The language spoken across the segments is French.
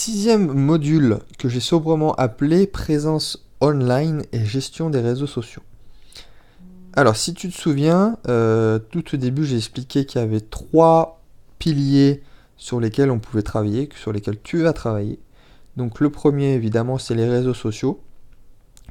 Sixième module que j'ai sobrement appelé présence online et gestion des réseaux sociaux. Alors, si tu te souviens, tout au début, j'ai expliqué qu'il y avait trois piliers sur lesquels on pouvait travailler, sur lesquels tu vas travailler. Donc, le premier, évidemment, c'est les réseaux sociaux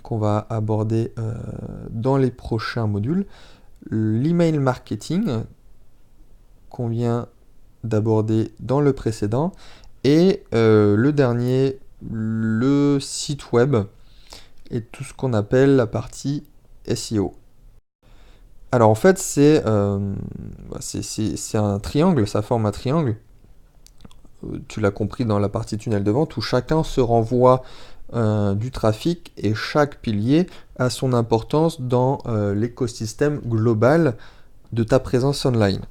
qu'on va aborder dans les prochains modules. L'email marketing qu'on vient d'aborder dans le précédent. Et le dernier, le site web et tout ce qu'on appelle la partie SEO. Alors en fait, c'est un triangle, ça forme un triangle. Tu l'as compris dans la partie tunnel de vente où chacun se renvoie du trafic et chaque pilier a son importance dans l'écosystème global de ta présence online.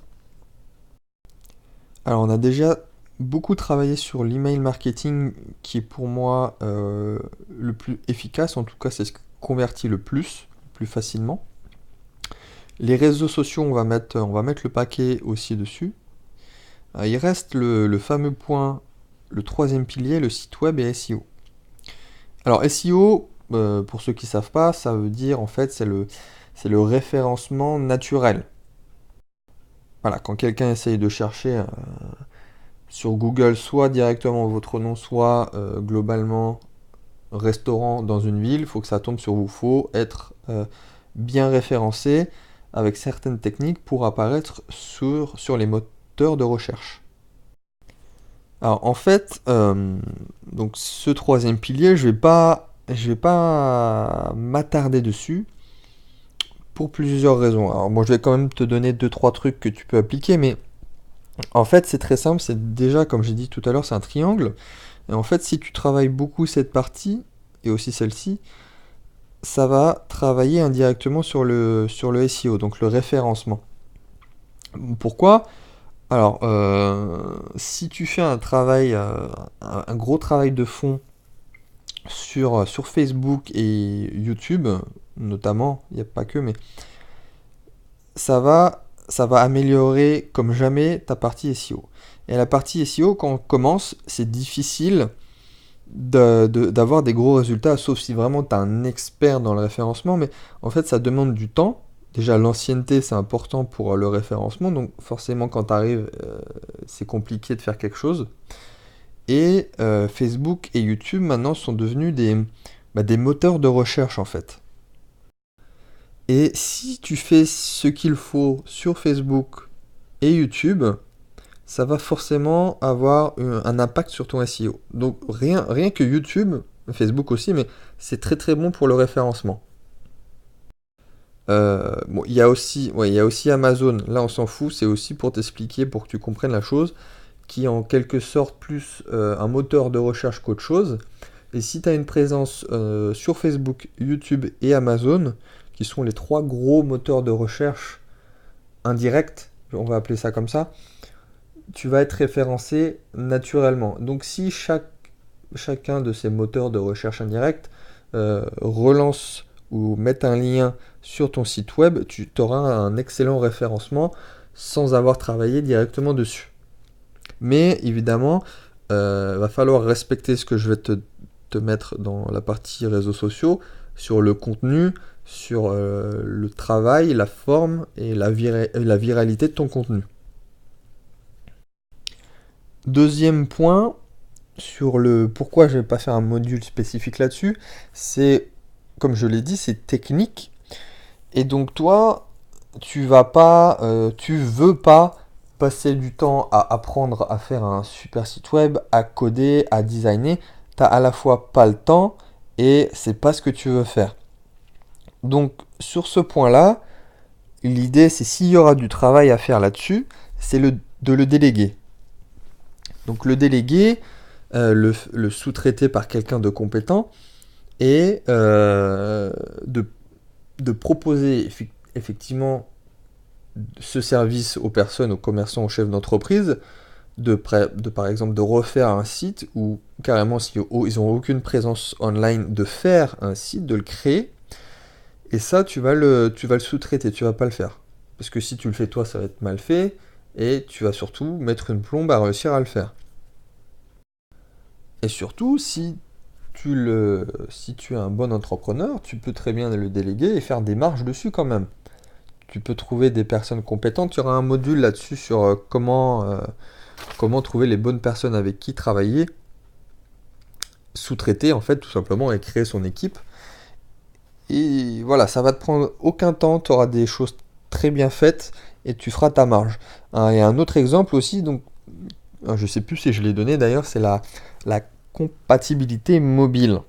Alors on a déjà beaucoup travaillé sur l'email marketing qui est pour moi le plus efficace, en tout cas c'est ce qui convertit le plus facilement. Les réseaux sociaux, on va mettre le paquet aussi dessus. Il reste le fameux point, le troisième pilier, le site web et SEO. Alors SEO, pour ceux qui ne savent pas, ça veut dire en fait c'est le référencement naturel. Voilà, quand quelqu'un essaye de chercher sur Google, soit directement votre nom, soit globalement restaurant dans une ville, il faut que ça tombe sur vous. Il faut être bien référencé avec certaines techniques pour apparaître sur les moteurs de recherche. Alors en fait, donc ce troisième pilier, je vais pas m'attarder dessus pour plusieurs raisons. Alors moi je vais quand même te donner 2-3 trucs que tu peux appliquer, mais en fait c'est très simple, c'est déjà comme j'ai dit tout à l'heure, c'est un triangle. Et en fait si tu travailles beaucoup cette partie, et aussi celle-ci, ça va travailler indirectement sur le SEO, donc le référencement. Pourquoi? Alors, si tu fais un travail, un gros travail de fond sur Facebook et YouTube, notamment, il n'y a pas que, mais ça va améliorer comme jamais ta partie SEO. Et la partie SEO, quand on commence, c'est difficile d'avoir des gros résultats, sauf si vraiment tu es un expert dans le référencement, mais en fait ça demande du temps. Déjà l'ancienneté c'est important pour le référencement, donc forcément quand tu arrives c'est compliqué de faire quelque chose. Et Facebook et YouTube maintenant sont devenus des moteurs de recherche en fait. Et si tu fais ce qu'il faut sur Facebook et YouTube, ça va forcément avoir un impact sur ton SEO. Donc rien que YouTube, Facebook aussi, mais c'est très très bon pour le référencement. Bon, il y a aussi Amazon. Là, on s'en fout. C'est aussi pour t'expliquer, pour que tu comprennes la chose, qui est en quelque sorte plus un moteur de recherche qu'autre chose. Et si tu as une présence sur Facebook, YouTube et Amazon, qui sont les trois gros moteurs de recherche indirects, on va appeler ça comme ça, tu vas être référencé naturellement. Donc si chacun de ces moteurs de recherche indirects relance ou met un lien sur ton site web, tu auras un excellent référencement sans avoir travaillé directement dessus. Mais évidemment, va falloir respecter ce que je vais te mettre dans la partie réseaux sociaux, sur le contenu, sur le travail, la forme et la viralité de ton contenu. Deuxième point, sur le pourquoi je vais pas faire un module spécifique là-dessus, c'est, comme je l'ai dit, c'est technique. Et donc toi, tu veux pas passer du temps à apprendre à faire un super site web, à coder, à designer. T'as à la fois pas le temps et c'est pas ce que tu veux faire. Donc sur ce point-là, l'idée c'est s'il y aura du travail à faire là-dessus, c'est de le déléguer. Donc le déléguer, le sous-traiter par quelqu'un de compétent et de proposer effectivement ce service aux personnes, aux commerçants, aux chefs d'entreprise, par exemple de refaire un site ou carrément si ils n'ont aucune présence online, de faire un site, de le créer. Et ça, tu vas le sous-traiter, tu vas pas le faire. Parce que si tu le fais toi, ça va être mal fait et tu vas surtout mettre une plombe à réussir à le faire. Et surtout, si tu es un bon entrepreneur, tu peux très bien le déléguer et faire des marges dessus quand même. Tu peux trouver des personnes compétentes. Il y aura un module là-dessus sur comment trouver les bonnes personnes avec qui travailler, sous-traiter en fait tout simplement et créer son équipe. Et voilà, ça va te prendre aucun temps, tu auras des choses très bien faites et tu feras ta marge. Et un autre exemple aussi, donc je sais plus si je l'ai donné d'ailleurs, c'est la compatibilité mobile.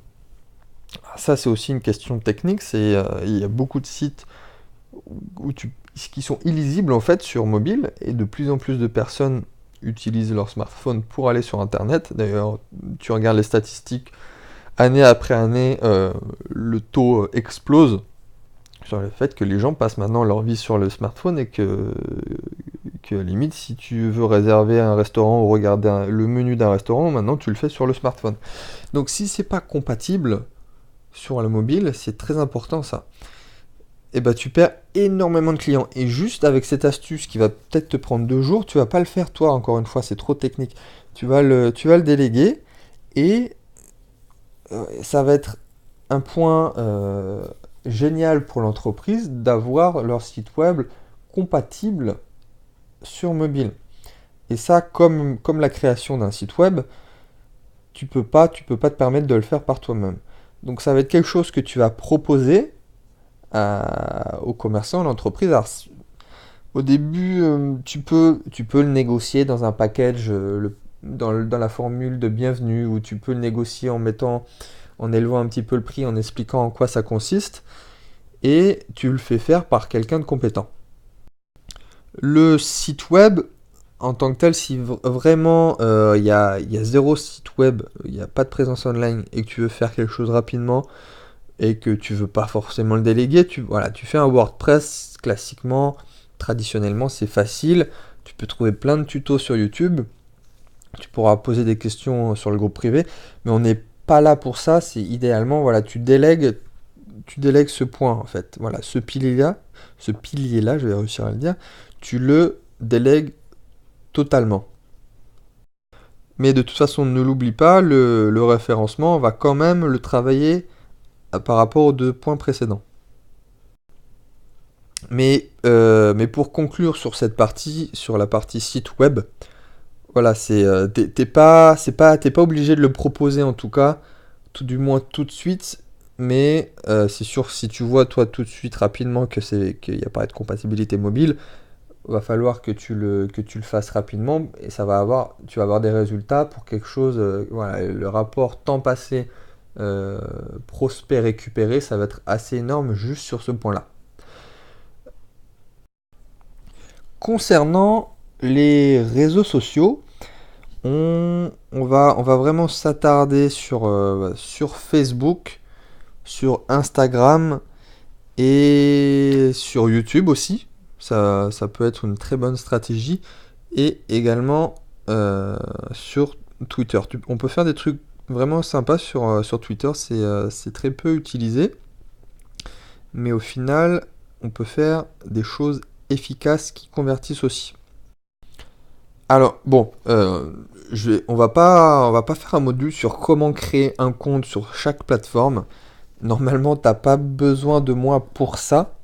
Ça c'est aussi une question technique, il y a beaucoup de sites qui sont illisibles en fait sur mobile et de plus en plus de personnes utilisent leur smartphone pour aller sur internet. D'ailleurs, tu regardes les statistiques, année après année, le taux explose sur le fait que les gens passent maintenant leur vie sur le smartphone et que limite si tu veux réserver un restaurant ou regarder le menu d'un restaurant, maintenant tu le fais sur le smartphone. Donc si c'est pas compatible sur le mobile, c'est très important ça. Et bah tu perds énormément de clients. Et juste avec cette astuce qui va peut-être te prendre 2 jours, tu vas pas le faire toi, encore une fois, c'est trop technique. Tu vas le déléguer et ça va être un point génial pour l'entreprise d'avoir leur site web compatible sur mobile. Et ça, comme la création d'un site web, tu peux pas te permettre de le faire par toi-même. Donc ça va être quelque chose que tu vas proposer aux commerçants, à l'entreprise. Alors, au début, tu peux le négocier dans un package, dans la formule de bienvenue, ou tu peux le négocier en élevant un petit peu le prix, en expliquant en quoi ça consiste, et tu le fais faire par quelqu'un de compétent. Le site web, en tant que tel, si vraiment il y a zéro site web, il n'y a pas de présence online, et que tu veux faire quelque chose rapidement, et que tu veux pas forcément le déléguer, voilà, tu fais un WordPress classiquement, traditionnellement, c'est facile. Tu peux trouver plein de tutos sur YouTube. Tu pourras poser des questions sur le groupe privé, mais on n'est pas là pour ça. C'est idéalement, voilà, tu délègues ce point en fait. Voilà, ce pilier-là, je vais réussir à le dire. Tu le délègues totalement. Mais de toute façon, ne l'oublie pas, le référencement, on va quand même le travailler par rapport aux 2 points précédents. Mais pour conclure sur cette partie, sur la partie site web, voilà, t'es pas obligé de le proposer en tout cas, tout du moins tout de suite, mais c'est sûr si tu vois toi tout de suite rapidement qu'il n'y a pas de compatibilité mobile, va falloir que tu le fasses rapidement et tu vas avoir des résultats pour quelque chose, voilà, le rapport temps passé, prospect récupéré, ça va être assez énorme juste sur ce point-là. Concernant les réseaux sociaux, on va vraiment s'attarder sur Facebook, sur Instagram et sur YouTube aussi. Ça peut être une très bonne stratégie. Et également sur Twitter. On peut faire des trucs vraiment sympas sur Twitter. C'est très peu utilisé. Mais au final, on peut faire des choses efficaces qui convertissent aussi. Alors, bon, on va pas faire un module sur comment créer un compte sur chaque plateforme. Normalement, t'as pas besoin de moi pour ça.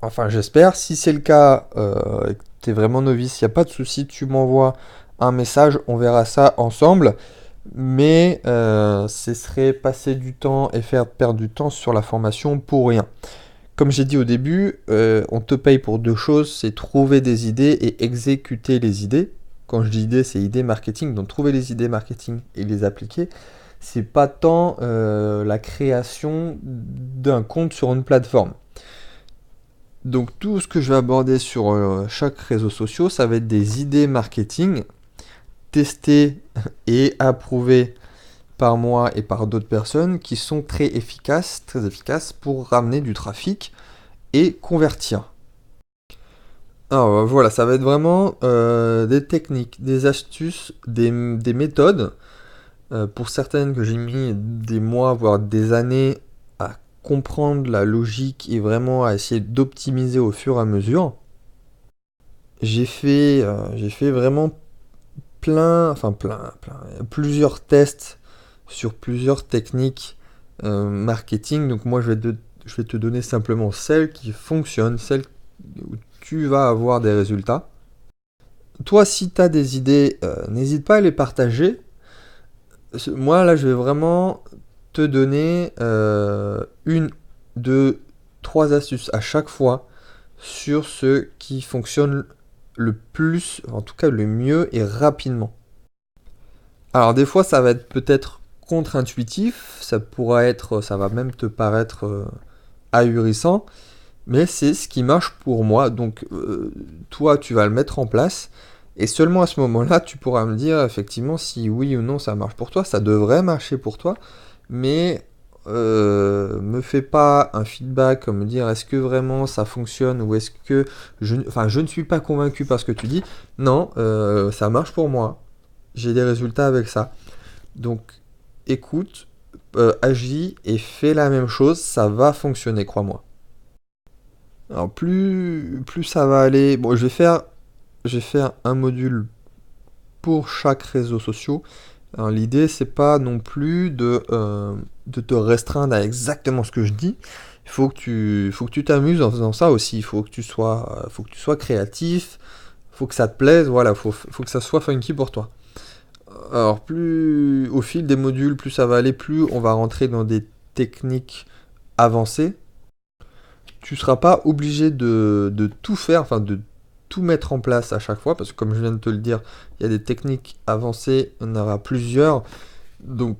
Enfin, j'espère. Si c'est le cas, et que t'es vraiment novice, il n'y a pas de souci, tu m'envoies un message, on verra ça ensemble. Mais ce serait passer du temps et faire perdre du temps sur la formation pour rien. Comme j'ai dit au début, on te paye pour 2 choses, c'est trouver des idées et exécuter les idées. Quand je dis idées, c'est idées marketing, donc trouver les idées marketing et les appliquer. C'est pas tant la création d'un compte sur une plateforme. Donc tout ce que je vais aborder sur chaque réseau social, ça va être des idées marketing testées et approuvées par moi et par d'autres personnes qui sont très efficaces pour ramener du trafic et convertir. Alors voilà, ça va être vraiment des techniques, des astuces, des méthodes, pour certaines que j'ai mis des mois, voire des années à comprendre la logique et vraiment à essayer d'optimiser au fur et à mesure. J'ai fait vraiment plusieurs tests sur plusieurs techniques marketing. Donc moi, je vais te donner simplement celles qui fonctionnent, celles où tu vas avoir des résultats. Toi, si tu as des idées, n'hésite pas à les partager. Moi, là, je vais vraiment te donner une, deux, trois astuces à chaque fois sur ce qui fonctionne le plus, en tout cas le mieux et rapidement. Alors des fois, ça va être peut-être contre-intuitif, ça va même te paraître ahurissant, mais c'est ce qui marche pour moi. Donc toi, tu vas le mettre en place. Et seulement à ce moment-là, tu pourras me dire effectivement si oui ou non ça marche pour toi. Ça devrait marcher pour toi, mais me fais pas un feedback comme me dire est-ce que vraiment ça fonctionne ou est-ce que je ne suis pas convaincu par ce que tu dis. Non, ça marche pour moi. J'ai des résultats avec ça. Donc écoute, agis et fais la même chose, ça va fonctionner, crois-moi. Alors plus ça va aller. Bon, je vais faire un module pour chaque réseau social. Alors, l'idée, c'est pas non plus de te restreindre à exactement ce que je dis. Il faut que tu t'amuses en faisant ça aussi. Faut que tu sois créatif. Faut que ça te plaise. Voilà, faut que ça soit funky pour toi. Alors, plus au fil des modules, plus ça va aller, plus on va rentrer dans des techniques avancées. Tu seras pas obligé de tout faire, enfin de tout mettre en place à chaque fois, parce que comme je viens de te le dire, il y a des techniques avancées, il y en aura plusieurs. Donc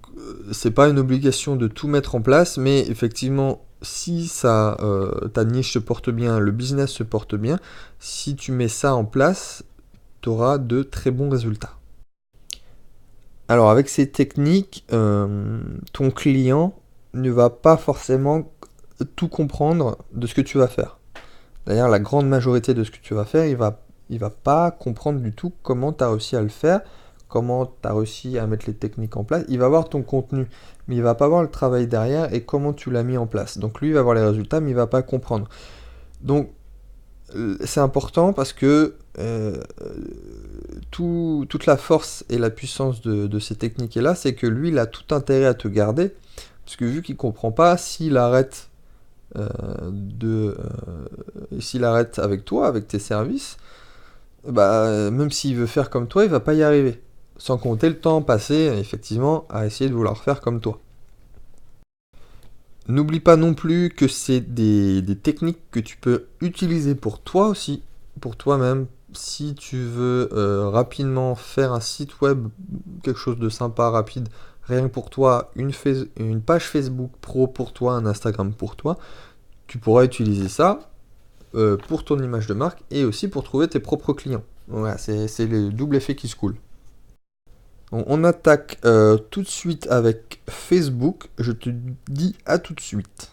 c'est pas une obligation de tout mettre en place, mais effectivement, si ta niche se porte bien, le business se porte bien, si tu mets ça en place, tu auras de très bons résultats. Alors avec ces techniques, ton client ne va pas forcément tout comprendre de ce que tu vas faire. D'ailleurs, la grande majorité de ce que tu vas faire, il va pas comprendre du tout comment tu as réussi à le faire, comment tu as réussi à mettre les techniques en place. Il va voir ton contenu, mais il va pas voir le travail derrière et comment tu l'as mis en place. Donc lui, il va voir les résultats, mais il va pas comprendre. Donc c'est important parce que toute la force et la puissance de ces techniques-là, c'est que lui, il a tout intérêt à te garder, parce que vu qu'il comprend pas, euh, s'il arrête avec toi, avec tes services, bah, même s'il veut faire comme toi, il va pas y arriver. Sans compter le temps passé, effectivement, à essayer de vouloir faire comme toi. N'oublie pas non plus que c'est des techniques que tu peux utiliser pour toi aussi, pour toi-même. Si tu veux rapidement faire un site web, quelque chose de sympa, rapide, rien que pour toi, une page Facebook pro pour toi, un Instagram pour toi, tu pourras utiliser ça pour ton image de marque et aussi pour trouver tes propres clients. Voilà, c'est le double effet qui se coule. On attaque tout de suite avec Facebook. Je te dis à tout de suite.